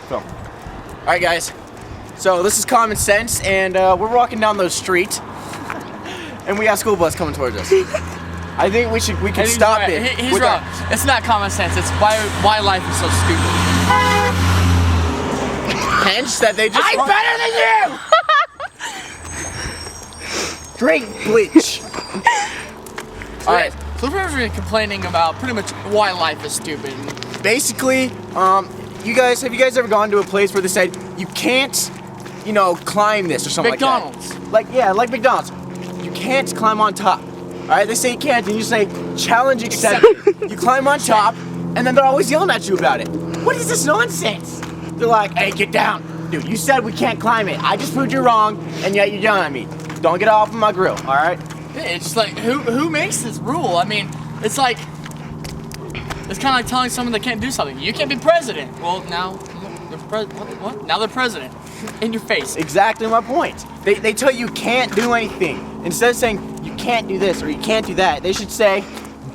film. All right, guys. So this is common sense, and we're walking down the street, and we got a school bus coming towards us. I think we can stop right. it. He's wrong. It's not common sense. It's why life is so stupid. Hence that they just. I'm better than you. Drink bleach. All right. So we're really complaining about pretty much why life is stupid. Basically, have you guys ever gone to a place where they said you can't, climb this or something McDonald's. like that? Like McDonald's. You can't climb on top. All right, they say you can't, and you say challenge accepted. You climb on top, and then they're always yelling at you about it. What is this nonsense? They're like, hey, get down. Dude, you said we can't climb it. I just proved you wrong, and yet you're yelling at me. Don't get off of my grill, all right? Yeah, it's just like, who makes this rule? I mean, it's kind of like telling someone they can't do something. You can't be president. Well, now what? Now they're president. In your face. Exactly my point. They tell you can't do anything. Instead of saying you can't do this or you can't do that, they should say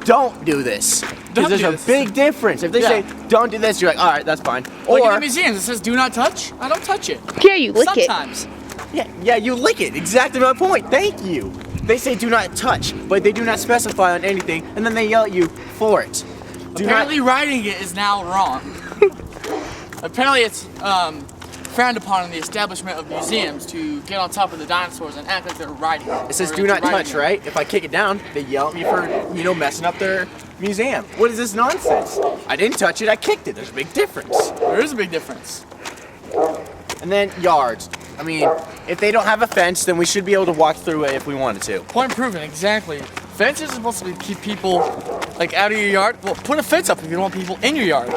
don't do this. Because there's a big difference. If they say don't do this, you're like, all right, that's fine. Or like in the museums, it says do not touch. I don't touch it. Yeah, you lick it. Sometimes. Yeah, you lick it. Exactly my point. Thank you. They say do not touch, but they do not specify on anything, and then they yell at you for it. Apparently writing it is now wrong. Apparently it's frowned upon in the establishment of museums to get on top of the dinosaurs and act like they're riding. It says do not touch, right? If I kick it down, they yell at me for, messing up their museum. What is this nonsense? I didn't touch it, I kicked it. There's a big difference. There is a big difference. And then yards. I mean, if they don't have a fence, then we should be able to walk through it if we wanted to. Point proven, exactly. Fences are supposed to keep people out of your yard. Well, put a fence up if you don't want people in your yard.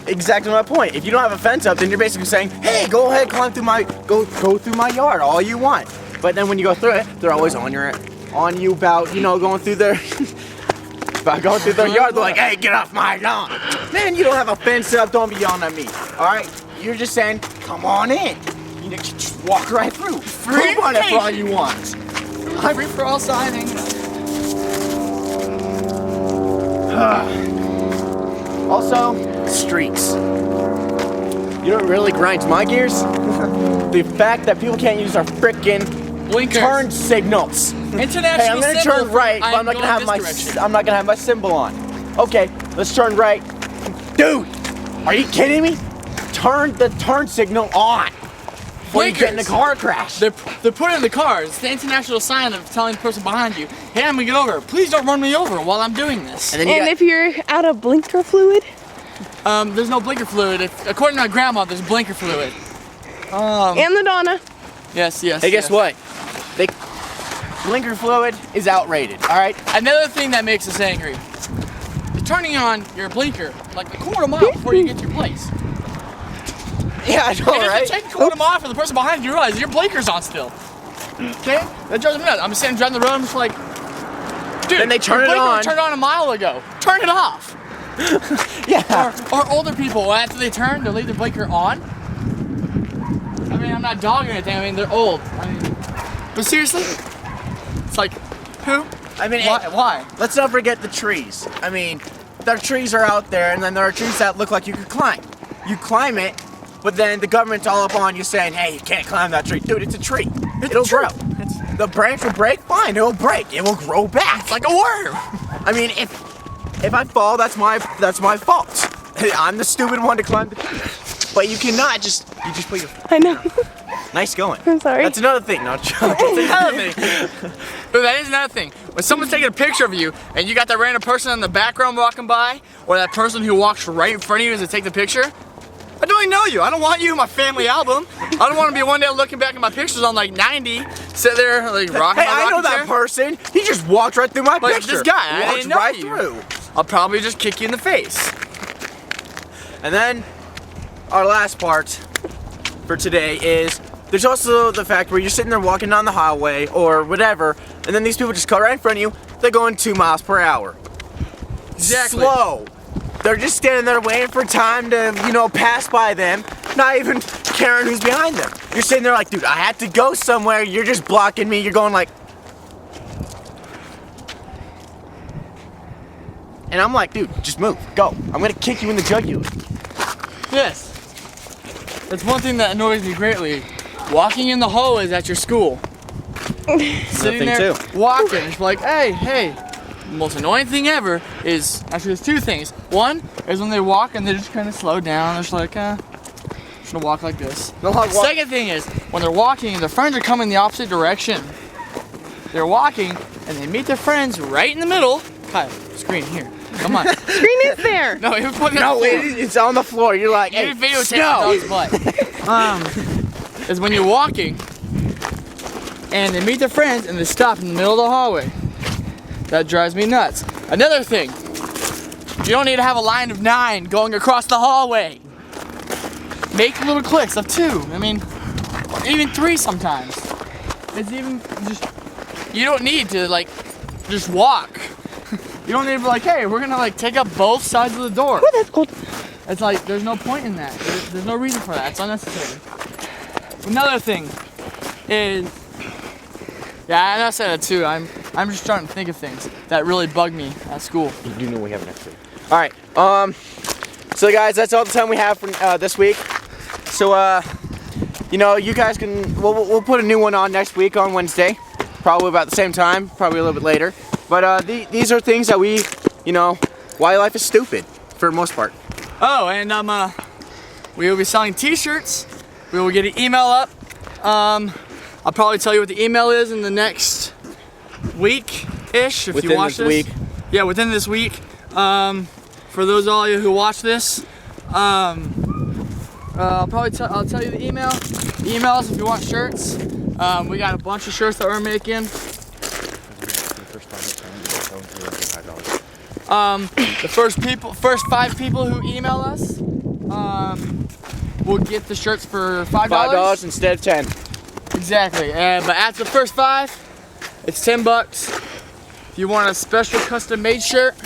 Exactly my point. If you don't have a fence up, then you're basically saying, hey, go ahead, climb through go through my yard all you want. But then when you go through it, they're always on you about, going through their yard. They're like, hey, get off my lawn. Man, you don't have a fence up, don't be yelling at me. All right? You're just saying, come on in. You just walk right through. Free on it for all you want. Free for all signing. Also, streets. You know what really grinds my gears? The fact that people can't use their frickin' blinkers, turn signals. International Hey, I'm gonna turn right, but I'm not gonna have my symbol on. Okay, let's turn right. Dude, are you kidding me? Turn the turn signal on. Before you get in a car crash. They're putting in the cars. It's the international sign of telling the person behind you, hey, I'm gonna get over. Please don't run me over while I'm doing this. And if you're out of blinker fluid? There's no blinker fluid. According to my grandma, there's blinker fluid. And the Donna. Yes. Hey, guess what? Blinker fluid is outrated, all right? Another thing that makes us angry is turning on your blinker like a quarter mile before you get to your place. Yeah, I know, right? It take a quarter mile for the person behind you to realize your blinker's on still. Okay? That drives me nuts. I'm sitting driving the road, I'm just like, dude, then they turn your it blinker on. was turned on a mile ago. Turn it off. Yeah. Or older people, after they turn, they leave their blinker on. I mean, I'm not dogging anything. I mean, they're old. But seriously, it's like, who? I mean, why? Let's not forget the trees. I mean, their trees are out there, and then there are trees that look like you could climb. You climb it, but then the government's all up on you saying, hey, you can't climb that tree. Dude, it's a tree. It'll grow. The branch will break, fine, it'll break. It will grow back. It's like a worm. I mean, if I fall, that's my fault. I'm the stupid one to climb the tree. But you cannot just put your... I know. Nice going. I'm sorry. That's another thing, not joking. That's another thing. But that is another thing. When someone's taking a picture of you and you got that random person in the background walking by, or that person who walks right in front of you to take the picture, I don't even know you. I don't want you in my family album. I don't want to be one day looking back at my pictures on like 90, sit there like rocking Hey, my I know rocking that chair. person. He just walked right through my Like picture. this guy, I walked didn't know right you. through. I'll probably just kick you in the face. And then our last part for today is there's also the fact where you're sitting there walking down the highway or whatever, and then these people just cut right in front of you. They're going 2 miles per hour. Exactly. Slow. They're just standing there waiting for time to, pass by them, not even caring who's behind them. You're sitting there like, dude, I had to go somewhere. You're just blocking me. You're going like... And I'm like, dude, just move. Go. I'm going to kick you in the jugular. Yes. That's one thing that annoys me greatly. Walking in the hallways at your school. Sitting there walking, it's like, hey. The most annoying thing ever is, actually there's two things. One is when they walk and they just kind of slow down. They're just like, just gonna walk like this. Second thing is, when they're walking and their friends are coming the opposite direction. They're walking and they meet their friends right in the middle. Kyle, screen here. Come on. Screen is there. No, he was putting it on the floor. It's on the floor. You're like, hey, you videotape my dog's butt. Is when you're walking and they meet their friends and they stop in the middle of the hallway. That drives me nuts. Another thing, you don't need to have a line of 9 going across the hallway. Make little cliques of 2. I mean, even 3 sometimes. It's even just, you don't need to like, just walk. You don't need to be like, hey, we're gonna like take up both sides of the door. Oh, that's cold. It's like, there's no point in that. There's no reason for that. It's unnecessary. Another thing is, yeah, and I said it too. I'm just trying to think of things that really bug me at school. You do know we have an extra. All right. So guys, that's all the time we have for this week. So you know, you guys can. We'll put a new one on next week on Wednesday, probably about the same time, probably a little bit later. But these are things that we, you know, why life is stupid for the most part. Oh, and we will be selling T-shirts. We will get an email up. I'll probably tell you what the email is in the next week-ish if you watch this. Within this week. Yeah, within this week. For those of all you who watch this, I'll tell you the email. The email is if you want shirts. We got a bunch of shirts that we're making. The first 5 people who email us, will get the shirts for $5. $5 instead of 10. Exactly. But after the first 5, it's $10. If you want a special custom-made shirt,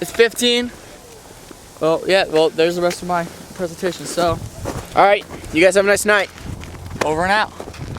it's $15. Well, yeah. Well, there's the rest of my presentation. So, all right. You guys have a nice night. Over and out.